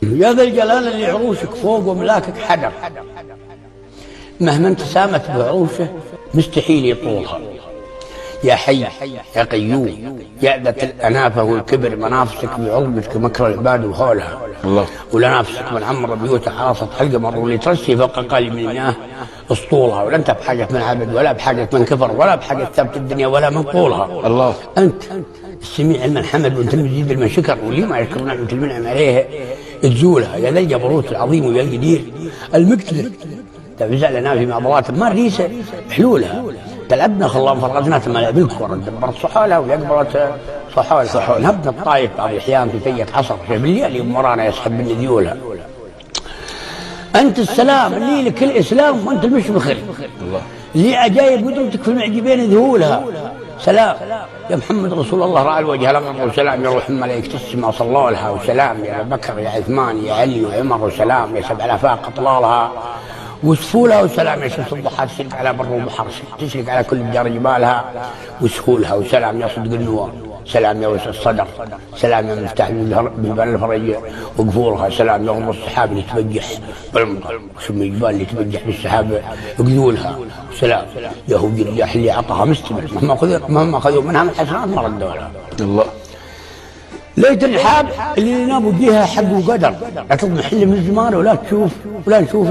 يا ذا الجلال اللي عروشك فوق وملاكك حدر، مهما انت سامت بعروشه مستحيل يطولها. يا حي يا قيوم يا ذات الأنافة والكبر، منافسك بعظمتك مكر العباد وهولها الله، ولنافسك من عمر بيوتك عاصت حلقة مر واللي ترسي فوق قال من المياه اسطولها، ولا انت بحاجة من عبد ولا بحاجة من كفر ولا بحاجة ثبت الدنيا ولا من طولها الله. انت السميع المن حمد وانت المجيد المن شكر، واللي ما يشكر نعمة المنعم عليه تزولها. يا ذا الجبروت العظيم ويا القدير المقتدر، تفزع لنا في معضلات ما ريسه حلولها. تلعبنا خلان فرغتنا ما لعب الكره دبرت صحالها ويقبلت صحالها. نهبنا الطايف بعض الاحيان في فية عصر في بالليل يوم ورانا يسحب من ذيولها. انت السلام اللي لك الاسلام وانت المشبخر الله، اللي عجايب قدرتك في المعجبين ذهولها. سلام يا محمد رسول الله راعي الوجه لمر، وسلام يا روح الملائكة السماء صلوا لها، وسلام يا ابو بكر يا عثمان يا علي وعمر، وسلام يا سبع الافاق اطلالها وسفولها، وسلام يا شمس الضحى تشرق على بر وبحر تشرق على كل دار جبالها وسهولها، وسلام يا صدق النوار، سلام يا وسع الصدر، سلام يا مفتاح بالبال الفرج وقفورها، سلام يا غمر السحاب اللي تبجح بالمطر، سم الجبال اللي تبجح بالسحاب قذولها، سلام يا هو الرياح اللي عطاها مستمر مهما اخذوا منها من حسنات ما ردوا لها الله. ليت الرحاب اللي نابوا فيها حق وقدر، لا تضمح الا من الزمان ولا نشوف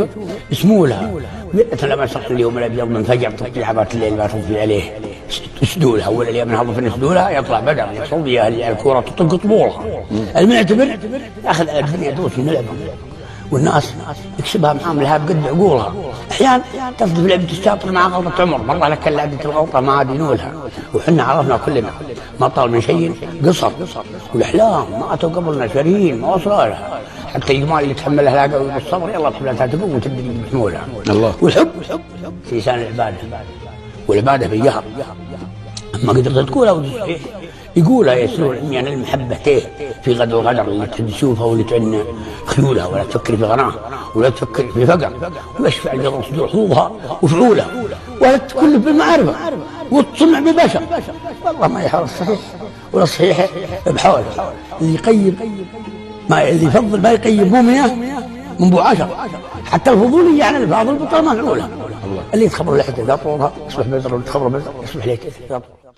اسمولها. مثل لما صح اليوم الابيض من فجر تطلع عبات الليل ما تطلع عليه سدولها، ولا اليوم نهض في سدولها يطلع بدر يصل يا الكوره تطق طبولها. المعتبر ياخذ على الدنيا دوس ونلعب، والناس يكسبها معاملها بقد عقولها. احيانا تصدف لعبه الشاطر مع غلطه عمر، مره لك لعبه الغلطه ما عاد ينولها. وحنا عرفنا كلنا ما طال من شيء قصر، والاحلام ماتوا قبلنا شرين ما وصلوا لها، حتى الجمال اللي تحملها لا قوي بالصبر يلا تحملها تقوم وتدري بحمولها الله. والحب في لسان العباده، والعباده بالجهر اما قدرت تقولها وتصحيح يقولها يسلون عميان المحبتين في غد وغدر، اللي تشوفها واللي تعن خيولها، ولا تفكر في غناها ولا تفكر في فقر، ويشفع الجر صدور حظوظها وفعولها، ولا تكلف بالمعرفه وتصنع بالبشر. والله ما يحرص الصحيح ولا الصحيح بحوله. اللي يقيم ما اللي يفضل ما يقيم مؤمنه من بو 10 حتى الفضولي يعني الفاضل بطل ما نقولها. اللي يتخبر لحيته اذا طولها يصبح بدر، واللي يتخبر بدر يصبح ليته.